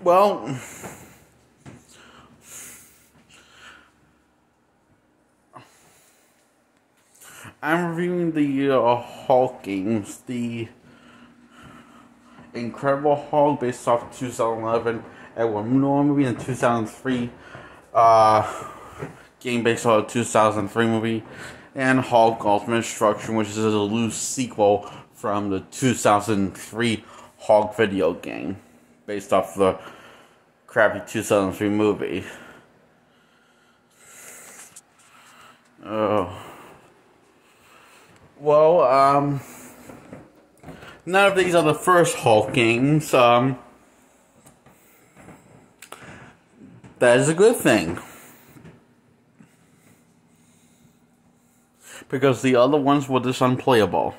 Well, I'm reviewing the Hulk games, the Incredible Hulk based off 2011, Edward Norton movie, and 2003 game based off 2003 movie, and Hulk Ultimate Destruction, which is a loose sequel from the 2003 Hulk video game based off the crappy 2003 movie. Well, none of these are the first Hulk games. That is a good thing. Because the other ones were just unplayable.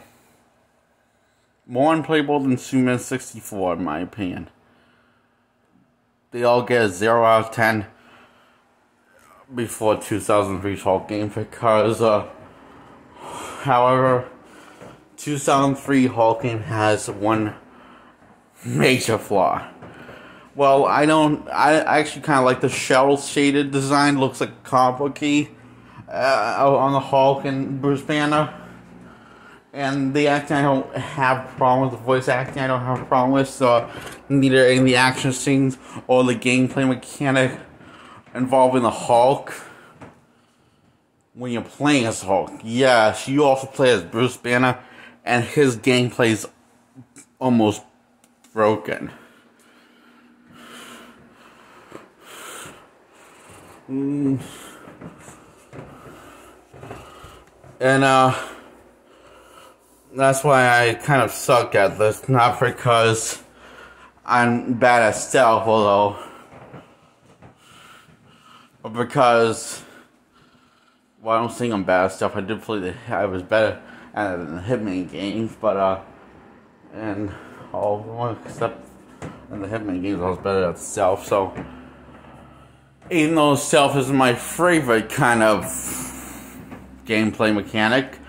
More unplayable than Superman 64, in my opinion. They all get a 0 out of 10 before 2003's Hulk game because, however, 2003 Hulk game has one major flaw. Well, I actually kind of like the shell shaded design. Looks like a comic book-y on the Hulk and Bruce Banner. And the acting, I don't have a problem with the voice acting. I don't have a problem with neither in the action scenes or the gameplay mechanic involving the Hulk. When you're playing as Hulk, yes, you also play as Bruce Banner, and his gameplay is almost broken. And that's why I kind of suck at this. Not because I'm bad at stealth, although, but because, well, I don't think I'm bad at stealth. I did play I was better at it in the Hitman games, but and all except in the Hitman games, I was better at stealth. So, even though stealth is my favorite kind of gameplay mechanic,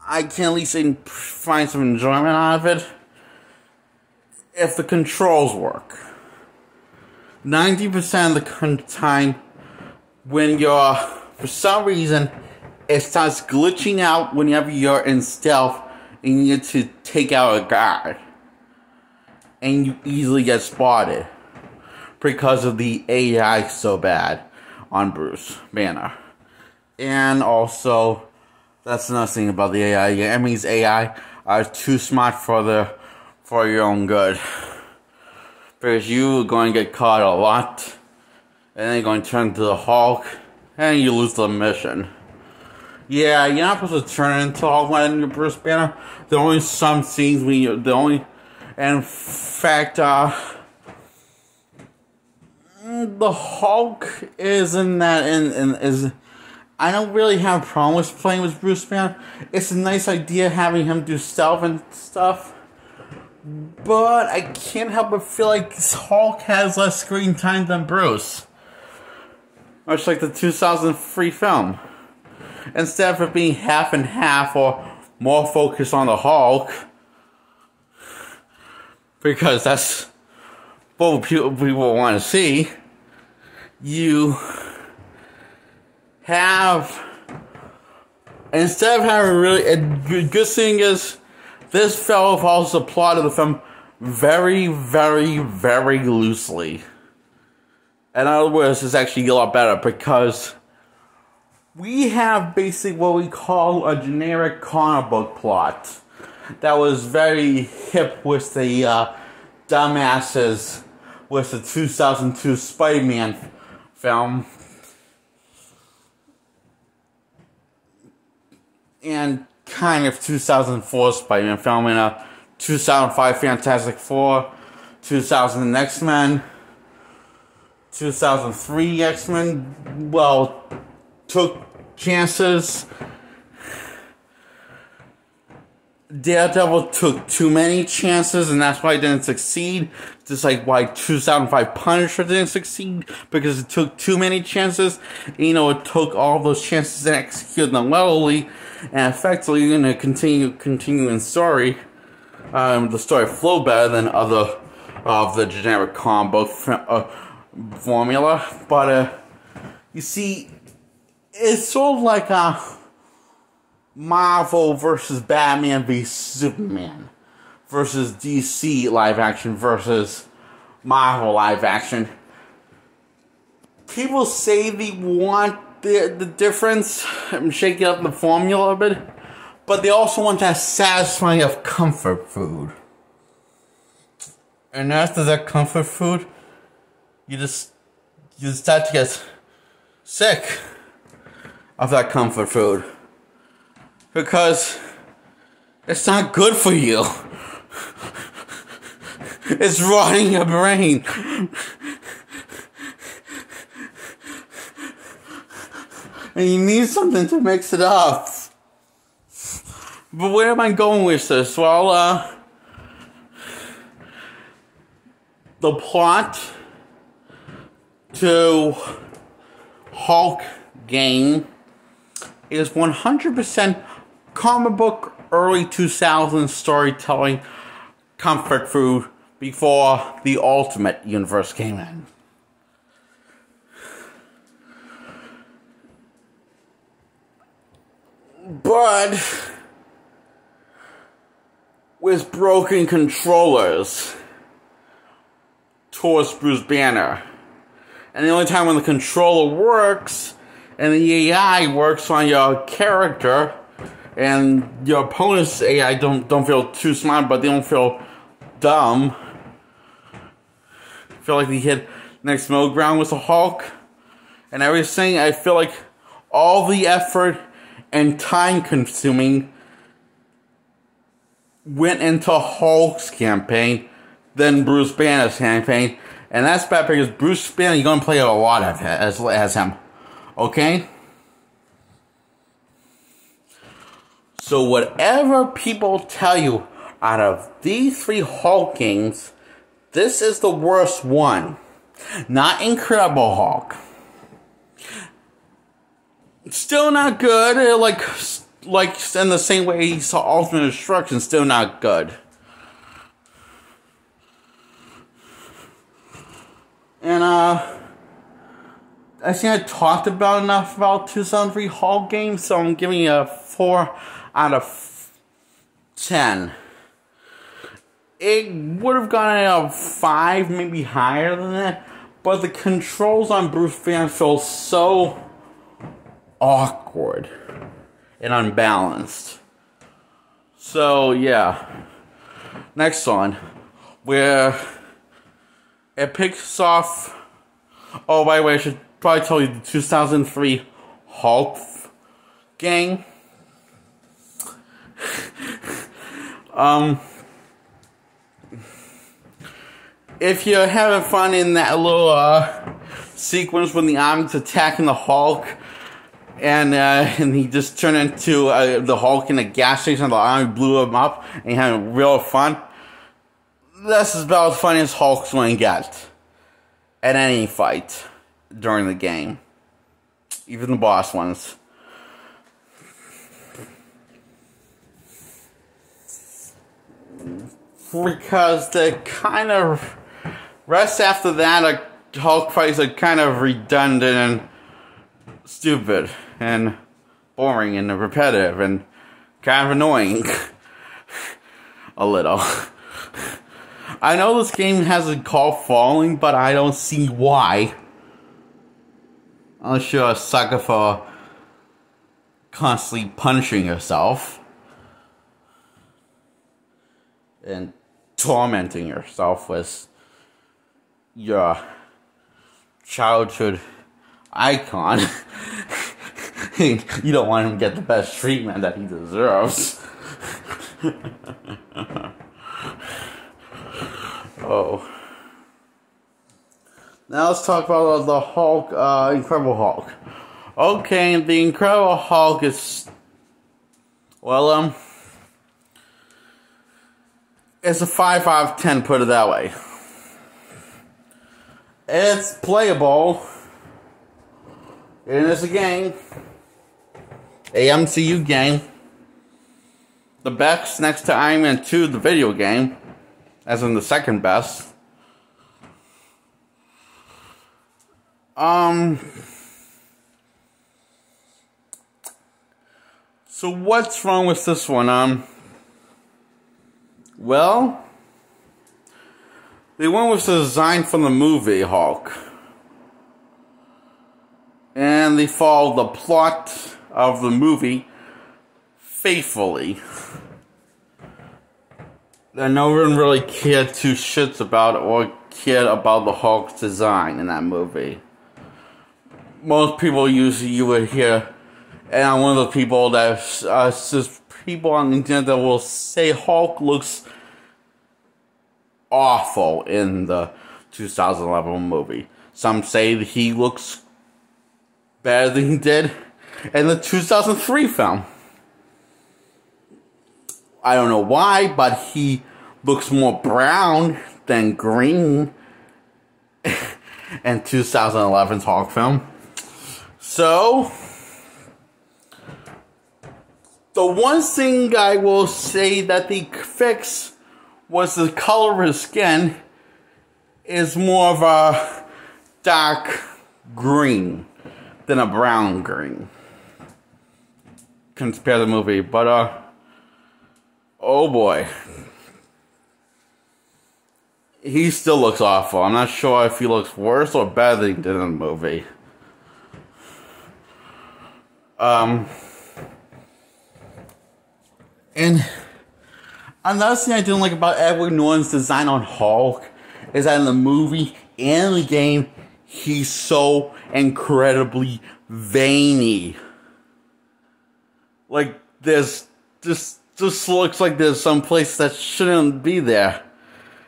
I can at least find some enjoyment out of it if the controls work. 90% of the time, when you're, for some reason, it starts glitching out whenever you're in stealth and you need to take out a guy. And you easily get spotted because of the AI so bad on Bruce Banner. And also, that's another thing about the AI. The enemy's AI are too smart for your own good. Because you are going to get caught a lot, and then you're going to turn to the Hulk, and you lose the mission. Yeah, you're not supposed to turn into Hulk when you're Bruce Banner. There are only some scenes when you, and in fact, the Hulk isn't that is. I don't really have a problem with playing with Bruce Banner. It's a nice idea having him do stealth and stuff. But I can't help but feel like Hulk has less screen time than Bruce. Much like the 2003 film. Instead of it being half and half or more focused on the Hulk, because that's what people want to see, you have, instead of having really, a good thing is, this fellow follows the plot of the film very, very, very loosely. In other words, it's actually a lot better because we have basically what we call a generic comic book plot that was very hip with the dumbasses with the 2002 Spider-Man film. And kind of 2004 Spider-Man film, and a 2005 Fantastic Four, 2000 X-Men, 2003 X-Men, well, took chances. Daredevil took too many chances, and that's why it didn't succeed. Just like why 2005 Punisher didn't succeed, because it took too many chances. You know, it took all those chances and executed them well. and effectively you're gonna continue in story. The story flow better than other of the generic comic book formula, but you see, it's sort of like a Marvel versus Batman v Superman versus DC live action versus Marvel live action. People say they want the difference, shaking up the formula a bit, but they also want that satisfying of comfort food. And after that comfort food, you start to get sick of that comfort food. Because it's not good for you. It's rotting your brain. And you need something to mix it up. But where am I going with this? Well, the plot to Hulk game is 100% comic book early 2000s storytelling comfort food before the Ultimate Universe came in. But with broken controllers towards Bruce Banner. And the only time when the controller works and the AI works on your character and your opponent's AI don't feel too smart, but they don't feel dumb. I feel like they hit next middle ground with the Hulk and everything. I feel like all the effort and time consuming went into Hulk's campaign than Bruce Banner's campaign. And that's bad because Bruce Banner, you're going to play a lot of it as him. Okay? So whatever people tell you, out of these three Hulk games, this is the worst one. Not Incredible Hulk. Still not good. Like in the same way he saw Ultimate Destruction, still not good. And I think I talked about enough about 2003 Hulk games, so I'm giving you a 4 out of 10. It would have gotten a 5, maybe higher than that, but the controls on Bruce Banner feel so awkward and unbalanced. So yeah, next one, where it picks off. Oh, by the way, I should probably tell you the 2003 Hulk gang. If you're having fun in that little sequence when the army's attacking the Hulk, and he just turned into the Hulk in a gas station, and the army blew him up, and he had real fun. This is about as funny as Hulk's going to get at any fight during the game, even the boss ones. Because the kind of rest after that, Hulk fights are kind of redundant and stupid and boring and repetitive and kind of annoying. A little. I know this game has a call falling, but I don't see why. Unless you're a sucker for constantly punishing yourself and tormenting yourself with your childhood icon. You don't want him to get the best treatment that he deserves. Oh. Now let's talk about the Hulk, Incredible Hulk. Okay, the Incredible Hulk is, well, it's a 5 out of 10, put it that way. It's playable. It is a game. A MCU game. the best next to Iron Man 2, the video game, as in the second best. So what's wrong with this one? Well, they went with the design from the movie Hulk. And they followed the plot of the movie faithfully. And no one really cared two shits about or cared about the Hulk's design in that movie. Most people usually you would hear, and I'm one of the people that just people on the internet that will say Hulk looks awful in the 2011 movie. Some say he looks better than he did in the 2003 film. I don't know why, but he looks more brown than green in 2011's Hulk film. So, the one thing I will say that they fixed was the color of his skin is more of a dark green than a brown green compared to the movie. But, oh boy. He still looks awful. I'm not sure if he looks worse or better than he did in the movie. And another thing I didn't like about Edward Norton's design on Hulk is that in the movie and the game, he's so incredibly veiny. Like, there's just looks like there's some place that shouldn't be there.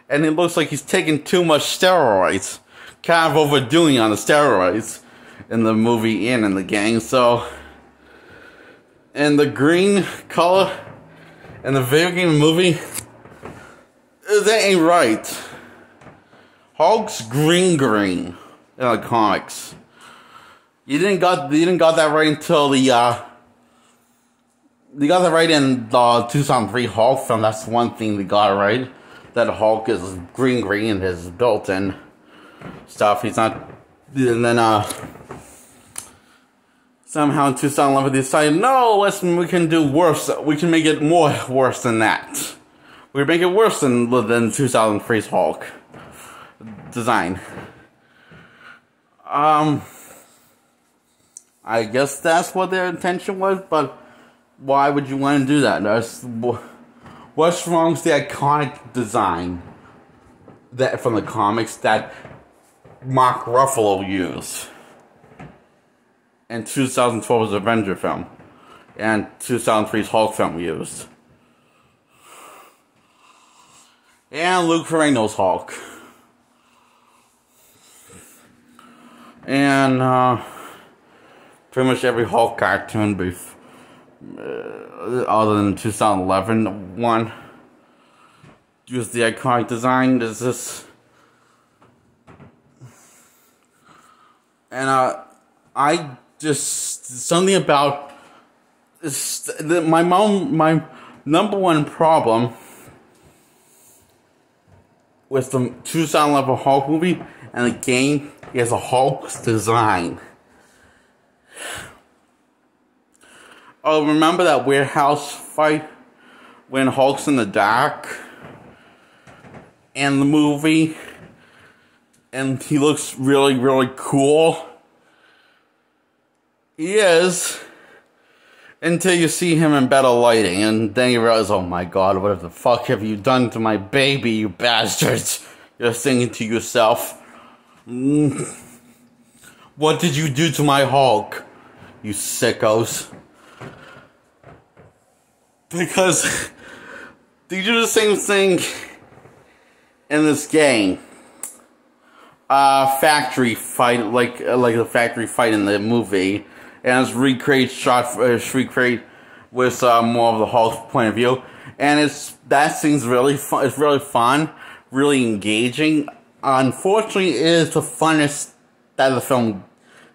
And it looks like he's taking too much steroids. Kind of overdoing on the steroids in the movie and in the game. So, and the green color in the video game movie, that ain't right. Hulk's green in the comics. You didn't got that right until they got that right in the 2003 Hulk film. That's one thing they got right. That Hulk is green and his built-in stuff. He's not. And then somehow in 2011 they decided, no, we can do worse. We can make it more worse than that. We can make it worse than 2003's Hulk design. I guess that's what their intention was, but why would you want to do that? What's wrong with the iconic design that from the comics that Mark Ruffalo used in 2012's Avenger film and 2003's Hulk film used? And Luke Ferrigno's Hulk. And pretty much every Hulk cartoon other than the 2011 one used the iconic design. There's this, and I just something about this, my number one problem with the 2011 Hulk movie and the game is a Hulk's design. Oh, remember that warehouse fight when Hulk's in the dark in the movie and he looks really, really cool? He is, until you see him in better lighting, and then you realize, oh my god, what the fuck have you done to my baby, you bastards? You're thinking to yourself, what did you do to my Hulk, you sickos? Because they do the same thing in this game. Factory fight, like the factory fight in the movie, and it's recreate with more of the Hulk's point of view, and that scene's really fun. It's really fun, really engaging. Unfortunately, it is the funnest that the film.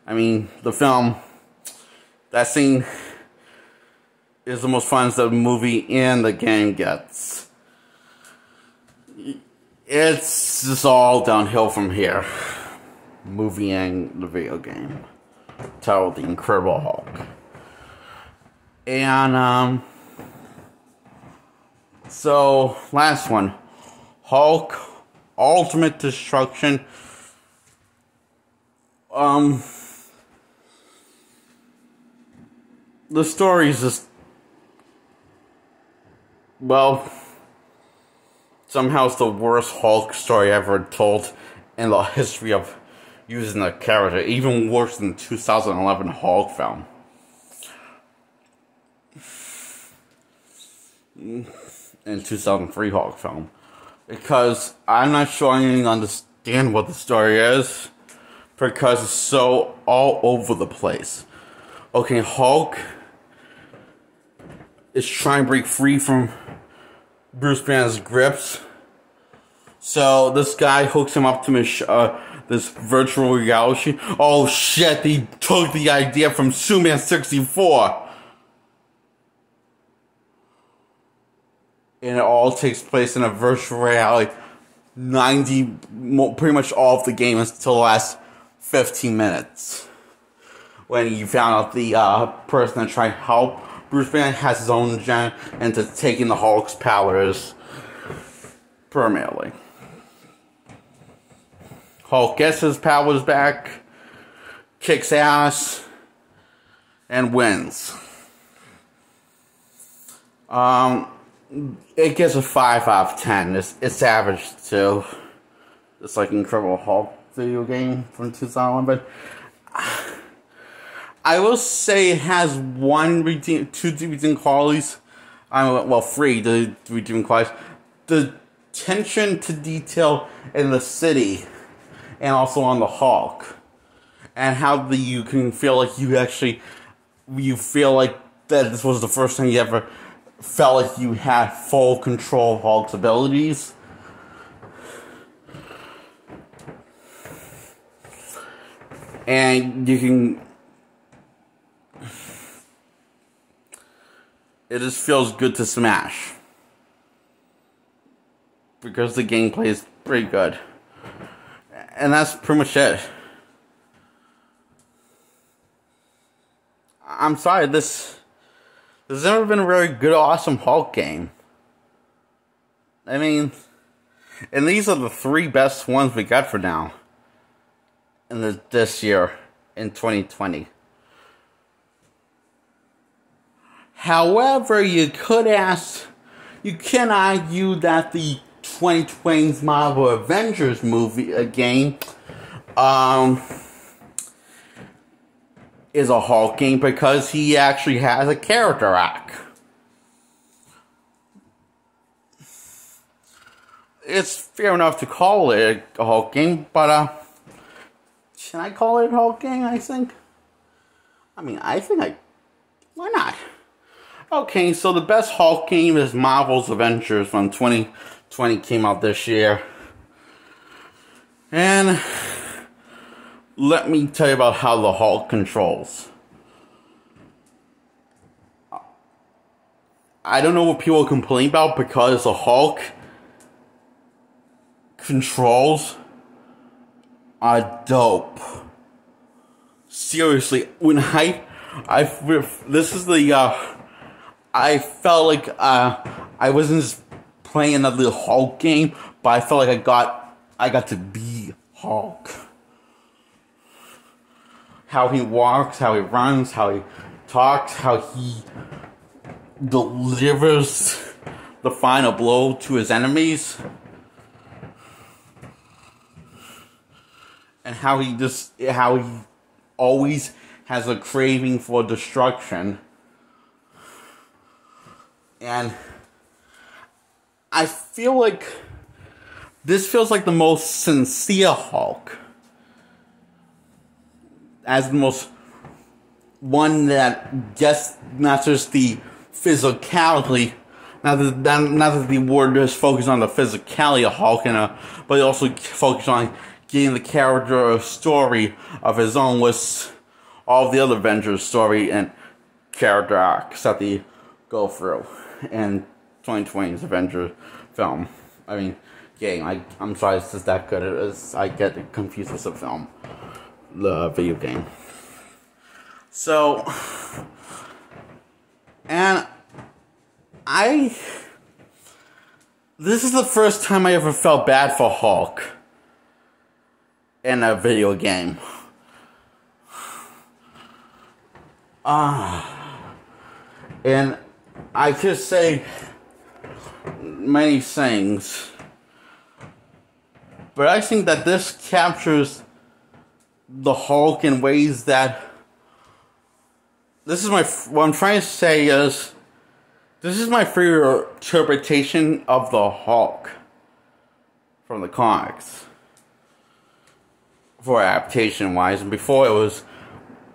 I mean, the film. That scene is the most fun the movie and the game gets. It's just all downhill from here. Movie and the video game. Titled The Incredible Hulk. And, so, last one. Hulk, Ultimate Destruction. The story is just, well, somehow it's the worst Hulk story ever told in the history of using the character. Even worse than the 2011 Hulk film. And 2003 Hulk film. Because I'm not sure I even understand what the story is. Because it's so all over the place. Okay, Hulk is trying to break free from Bruce Banner's grips. So this guy hooks him up to this virtual reality. Oh shit, he took the idea from Superman 64. And it all takes place in a virtual reality. Pretty much all of the game until the last 15 minutes. When you found out the person that tried to help Bruce Banner has his own agenda into taking the Hulk's powers permanently. Hulk gets his powers back, kicks ass, and wins. It gets a 5 out of 10. It's average too. It's like Incredible Hulk video game from 2011. I will say it has two redeeming qualities. Well, three redeeming qualities. The attention to detail in the city, and also on the Hulk, and how you can feel like you feel like that this was the first time you ever felt like you had full control of Hulk's abilities. And you can... It just feels good to smash. Because the gameplay is pretty good. And that's pretty much it. I'm sorry, there's never been a very good, awesome Hulk game. I mean, and these are the three best ones we got for now. In this year, in 2020. However, you can argue that the 2020's Marvel Avengers movie game is a Hulk game because he actually has a character arc. It's fair enough to call it a Hulk game, but should I call it a Hulk game, I think? Why not? Okay, so the best Hulk game is Marvel's Avengers from 2020, came out this year. And let me tell you about how the Hulk controls. I don't know what people complain about because the Hulk controls are dope. Seriously, when I felt like I wasn't just playing another Hulk game, but I felt like I got to be Hulk. How he walks, how he runs, how he talks, how he delivers the final blow to his enemies. And how he always has a craving for destruction. And I feel like this feels like the most sincere Hulk. As the most one that gets not just the physicality, not that the word is focused on the physicality of Hulk, but it also focused on getting the character a story of his own with all of the other Avengers story and character arcs that the go through in 2020's Avengers film. I mean, game. I'm sorry, it's just that good. I get it confused with the film, the video game. So, and this is the first time I ever felt bad for Hulk in a video game. And I could say many things, but I think that this captures the Hulk in ways that what I'm trying to say is, this is my favorite interpretation of the Hulk from the comics, for adaptation wise. And before it was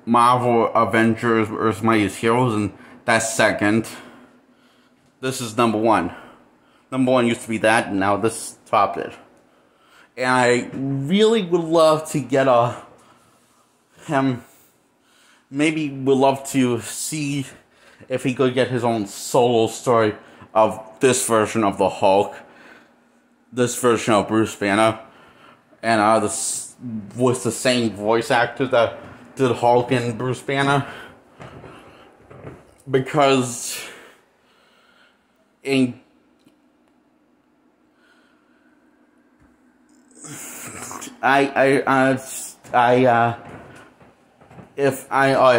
Marvel Avengers Earth's Mightiest Heroes, and that's second. This is number one. Number one used to be that, and now this topped it. And I really would love to get him. Maybe would love to see if he could get his own solo story of this version of the Hulk, this version of Bruce Banner, and with the same voice actor that did Hulk and Bruce Banner, because I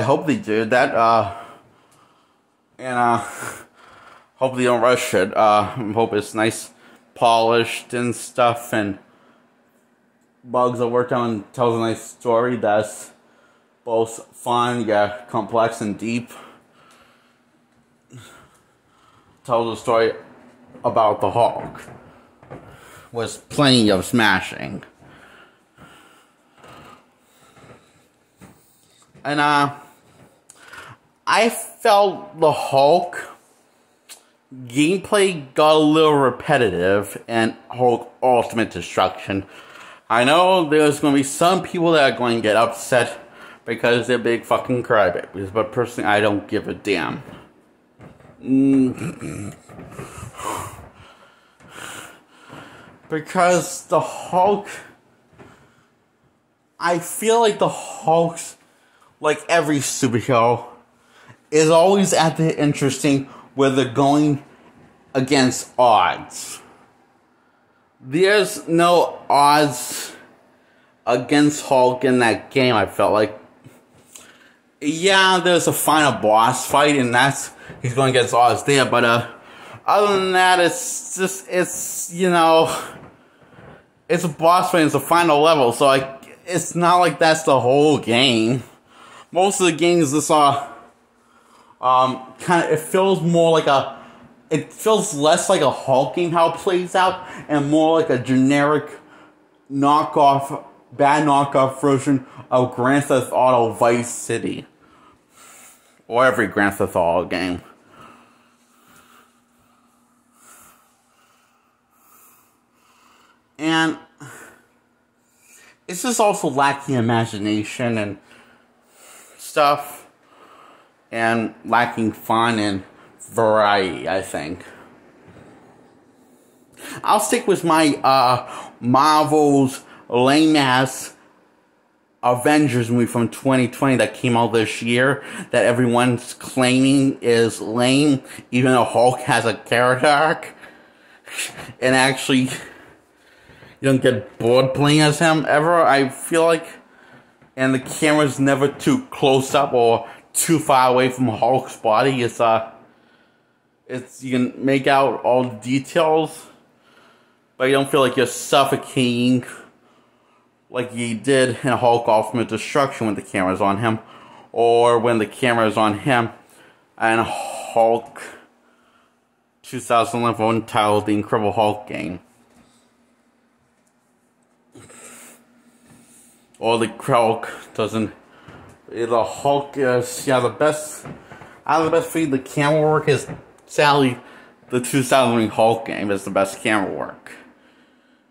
hope they do that, and hope they don't rush it. Hope it's nice, polished and stuff, and Bugs that worked on tells a nice story that's both fun, complex and deep. Tells a story about the Hulk with plenty of smashing. And I felt the Hulk gameplay got a little repetitive in Hulk Ultimate Destruction. I know there's going to be some people that are going to get upset because they're big fucking crybabies, but personally I don't give a damn. Because the Hulk, I feel like the Hulk's, like every superhero, is always at the interesting where they're going against odds. There's no odds against Hulk in that game, I felt like. Yeah, there's a final boss fight, and he's going against odds there, but other than that, it's you know, it's a boss fight, it's a final level, so it's not like that's the whole game. Most of the games, it feels more like it feels less like a Hulk game, how it plays out, and more like a generic bad knockoff version of Grand Theft Auto Vice City. Or every Grand Theft Auto game. And it's just also lacking imagination and stuff, and lacking fun and variety, I think. I'll stick with my Marvel's lame-ass Avengers movie from 2020 that came out this year that everyone's claiming is lame, even though Hulk has a character arc. And actually, you don't get bored playing as him ever, I feel like. And the camera's never too close up or too far away from Hulk's body. It's you can make out all the details, but you don't feel like you're suffocating like you did in Hulk Ultimate Destruction when the camera's on him, or when the camera's on him and Hulk 2011 titled The Incredible Hulk game. Or the Hulk doesn't. The Hulk is, the best. Out of the best feed, the camera work is sadly the 2000 Hulk game is the best camera work.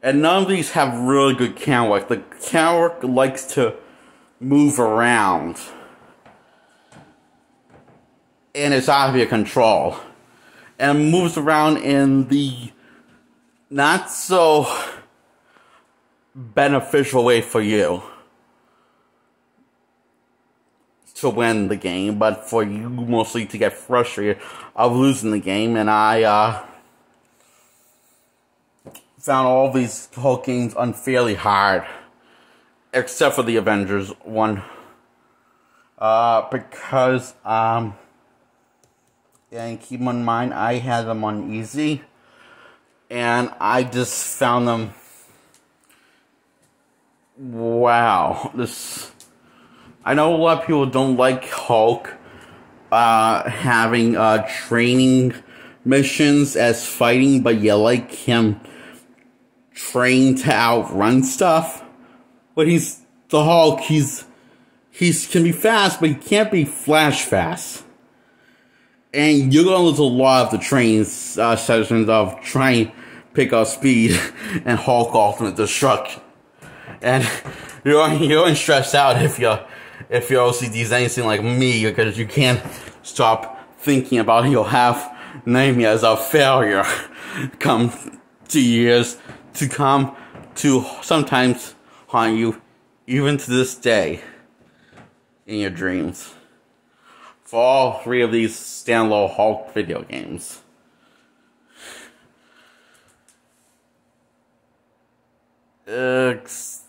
And none of these have really good camera work. The camera work likes to move around, and it's out of your control. and moves around in the not so beneficial way for you to win the game, but for you mostly to get frustrated of losing the game. And I found all these Hulk games unfairly hard, except for the Avengers one, because and keep in mind I had them on easy, and I just found them, wow, this. I know a lot of people don't like Hulk having training missions as fighting, but you like him trained to outrun stuff. But he's the Hulk. He's can be fast, but he can't be flash fast. And you're gonna lose a lot of the training sessions of trying to pick up speed and Hulk Ultimate Destruction. And you're stressed out if your OCD is anything like me, because you can't stop thinking about it. You'll have nightmares of failure come 2 years to come to sometimes haunt you, even to this day, in your dreams. For all three of these standalone Hulk video games. This